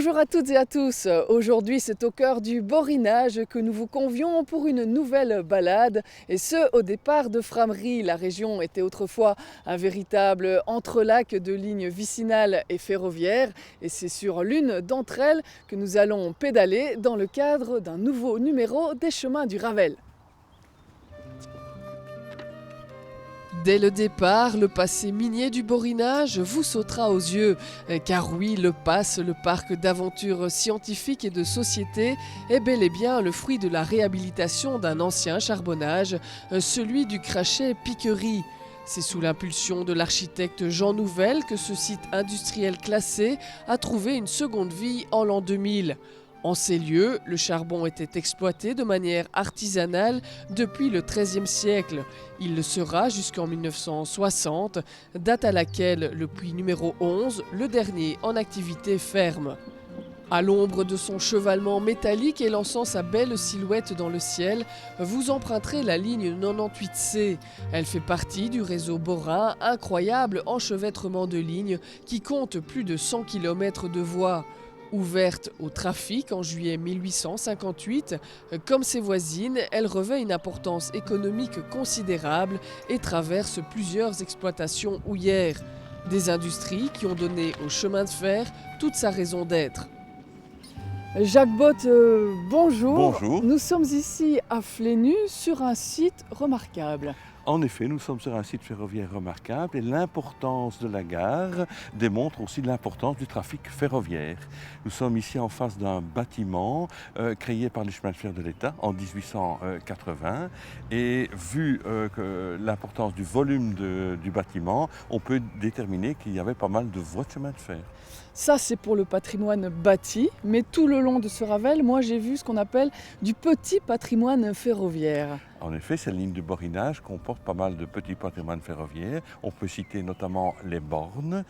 Bonjour à toutes et à tous. Aujourd'hui, c'est au cœur du Borinage que nous vous convions pour une nouvelle balade, et ce au départ de Frameries. La région était autrefois un véritable entrelac de lignes vicinales et ferroviaires, et c'est sur l'une d'entre elles que nous allons pédaler dans le cadre d'un nouveau numéro des Chemins du Ravel. Dès le départ, le passé minier du Borinage vous sautera aux yeux, car oui, le parc d'aventures scientifiques et de société, est bel et bien le fruit de la réhabilitation d'un ancien charbonnage, celui du Crachet Piquerie. C'est sous l'impulsion de l'architecte Jean Nouvel que ce site industriel classé a trouvé une seconde vie en l'an 2000. En ces lieux, le charbon était exploité de manière artisanale depuis le XIIIe siècle. Il le sera jusqu'en 1960, date à laquelle le puits numéro 11, le dernier en activité, ferme. À l'ombre de son chevalement métallique et lançant sa belle silhouette dans le ciel, vous emprunterez la ligne 98C. Elle fait partie du réseau Borin, incroyable enchevêtrement de lignes qui compte plus de 100 km de voies. Ouverte au trafic en juillet 1858, comme ses voisines, elle revêt une importance économique considérable et traverse plusieurs exploitations houillères. Des industries qui ont donné au chemin de fer toute sa raison d'être. Jacques Botte, bonjour. Bonjour. Nous sommes ici à Flénu sur un site remarquable. En effet, nous sommes sur un site ferroviaire remarquable et l'importance de la gare démontre aussi l'importance du trafic ferroviaire. Nous sommes ici en face d'un bâtiment créé par les chemins de fer de l'État en 1880 et vu l'importance du volume du bâtiment, on peut déterminer qu'il y avait pas mal de voies de chemin de fer. Ça, c'est pour le patrimoine bâti, mais tout le long de ce Ravel, moi j'ai vu ce qu'on appelle du petit patrimoine ferroviaire. En effet, cette ligne du Borinage comporte pas mal de petits patrimoines ferroviaires. On peut citer notamment les bornes,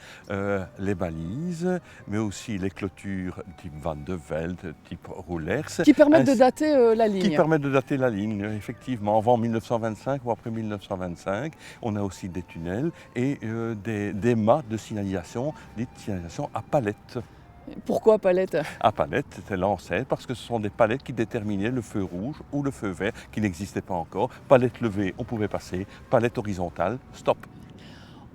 les balises, mais aussi les clôtures type Van de Velde, type Roulers. Qui permettent de dater la ligne. Qui permettent de dater la ligne, effectivement. Avant 1925 ou après 1925, on a aussi des tunnels et des mâts de signalisation, des signalisations à palettes. Pourquoi palette? À palette, c'était l'ancêtre parce que ce sont des palettes qui déterminaient le feu rouge ou le feu vert qui n'existait pas encore. Palette levée, on pouvait passer. Palette horizontale, stop.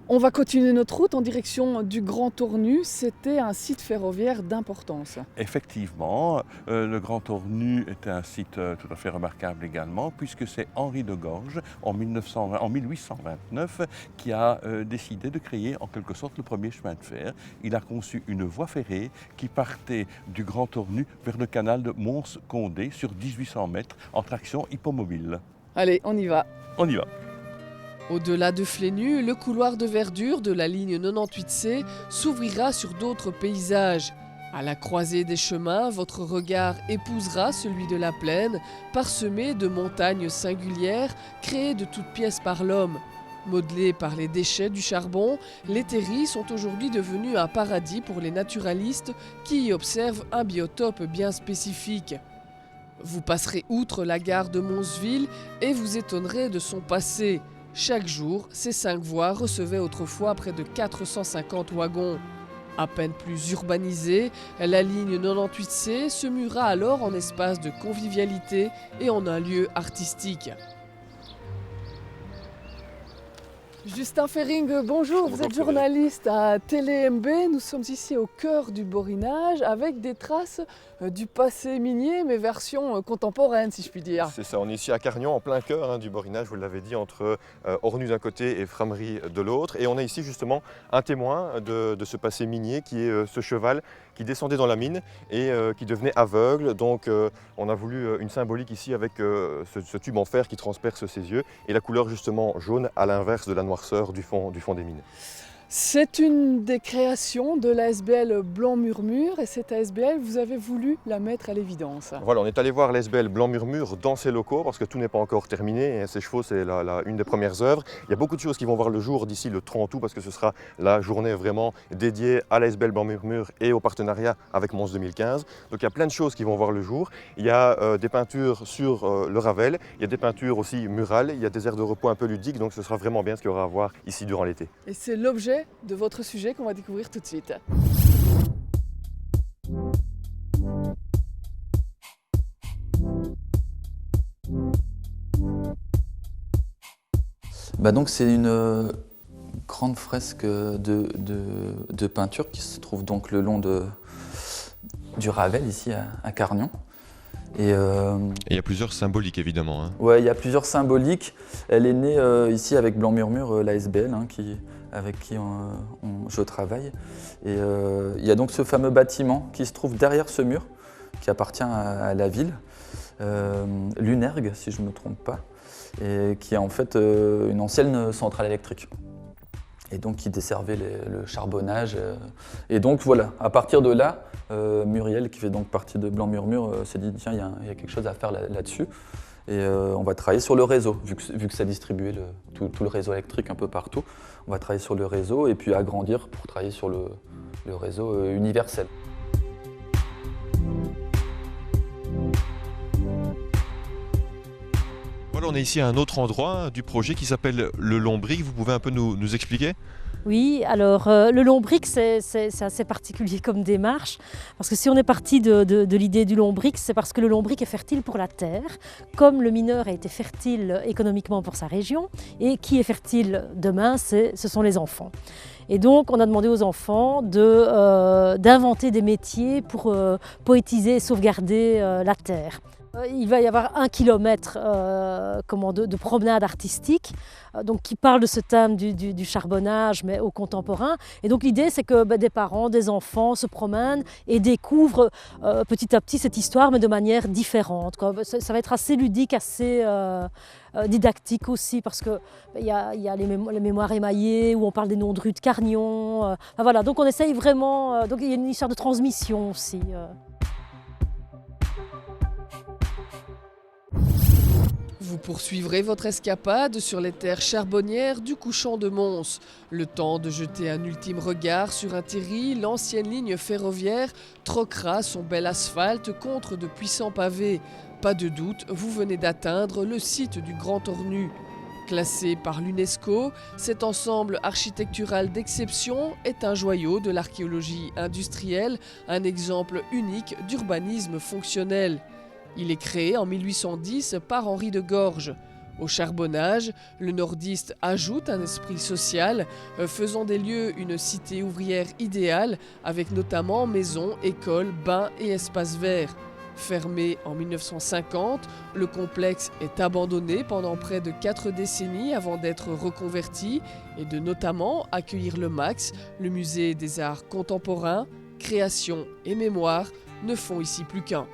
On va continuer notre route en direction du Grand Tournu. C'était un site ferroviaire d'importance. Effectivement, le Grand Tournu était un site tout à fait remarquable également, puisque c'est Henri de Gorge, en 1829, qui a décidé de créer en quelque sorte le premier chemin de fer. Il a conçu une voie ferrée qui partait du Grand Tournu vers le canal de Mons-Condé sur 1800 mètres en traction hippomobile. Allez, on y va. On y va. Au-delà de Flénu, le couloir de verdure de la ligne 98C s'ouvrira sur d'autres paysages. À la croisée des chemins, votre regard épousera celui de la plaine, parsemé de montagnes singulières créées de toutes pièces par l'homme. Modelées par les déchets du charbon, les terris sont aujourd'hui devenus un paradis pour les naturalistes qui y observent un biotope bien spécifique. Vous passerez outre la gare de Monsville et vous étonnerez de son passé. Chaque jour, ces 5 voies recevaient autrefois près de 450 wagons. À peine plus urbanisée, la ligne 98C se mura alors en espace de convivialité et en un lieu artistique. Justin Fering, bonjour, vous êtes journaliste à TéléMB. Nous sommes ici au cœur du Borinage avec des traces du passé minier, mais version contemporaine si je puis dire. C'est ça, on est ici à Cargnon, en plein cœur du Borinage, vous l'avez dit, entre Ornu d'un côté et Frameries de l'autre. Et on a ici justement un témoin de ce passé minier qui est ce cheval qui descendait dans la mine et qui devenait aveugle. Donc on a voulu une symbolique ici avec ce tube en fer qui transperce ses yeux et la couleur justement jaune à l'inverse de la noirceur du fond des mines. C'est une des créations de l'ASBL Blanc Murmure et cette ASBL, vous avez voulu la mettre à l'évidence. Voilà, on est allé voir l'ASBL Blanc Murmure dans ses locaux parce que tout n'est pas encore terminé et ces chevaux c'est une des premières œuvres. Il y a beaucoup de choses qui vont voir le jour d'ici le 30 août parce que ce sera la journée vraiment dédiée à l'ASBL Blanc Murmure et au partenariat avec Mons 2015. Donc il y a plein de choses qui vont voir le jour. Il y a des peintures sur le Ravel, il y a des peintures aussi murales, il y a des aires de repos un peu ludiques, donc ce sera vraiment bien ce qu'il y aura à voir ici durant l'été. Et c'est l'objet de votre sujet qu'on va découvrir tout de suite. Donc c'est une grande fresque de peinture qui se trouve donc le long du Ravel, ici à Carnion. Et il y a plusieurs symboliques évidemment. Hein. Ouais, il y a plusieurs symboliques. Elle est née ici avec Blanc Murmure, l'ASBL, avec qui je travaille. Et il y a donc ce fameux bâtiment qui se trouve derrière ce mur, qui appartient à la ville, l'UNERG si je ne me trompe pas, et qui est en fait une ancienne centrale électrique. Et donc qui desservait le charbonnage. Et donc voilà, à partir de là, Muriel, qui fait donc partie de Blanc Murmure, s'est dit tiens, il y a quelque chose à faire là-dessus. Et on va travailler sur le réseau, vu que ça distribuait tout le réseau électrique un peu partout. On va travailler sur le réseau et puis agrandir pour travailler sur le réseau universel. Voilà, on est ici à un autre endroit du projet qui s'appelle le Lombric. Vous pouvez un peu nous expliquer ? Oui, alors le lombric, c'est assez particulier comme démarche, parce que si on est parti de l'idée du lombric, c'est parce que le lombric est fertile pour la terre, comme le mineur a été fertile économiquement pour sa région, et qui est fertile demain, ce sont les enfants. Et donc on a demandé aux enfants d'inventer des métiers pour poétiser et sauvegarder la terre. Il va y avoir 1 kilomètre de promenade artistique donc qui parle de ce thème du charbonnage mais au contemporain. Et donc l'idée c'est que des parents, des enfants se promènent et découvrent petit à petit cette histoire mais de manière différente. Ça va être assez ludique, assez didactique aussi parce qu'il y a les mémoires émaillées où on parle des noms de rues de Carnion. Voilà, donc on essaye vraiment, donc il y a une histoire de transmission aussi. Vous poursuivrez votre escapade sur les terres charbonnières du couchant de Mons. Le temps de jeter un ultime regard sur un terri, l'ancienne ligne ferroviaire troquera son bel asphalte contre de puissants pavés. Pas de doute, vous venez d'atteindre le site du Grand Ornu. Classé par l'UNESCO, cet ensemble architectural d'exception est un joyau de l'archéologie industrielle, un exemple unique d'urbanisme fonctionnel. Il est créé en 1810 par Henri de Gorges. Au charbonnage, le nordiste ajoute un esprit social, faisant des lieux une cité ouvrière idéale, avec notamment maisons, écoles, bains et espaces verts. Fermé en 1950, le complexe est abandonné pendant près de 4 décennies avant d'être reconverti et de notamment accueillir le MAX, le musée des arts contemporains. Création et mémoire ne font ici plus qu'un.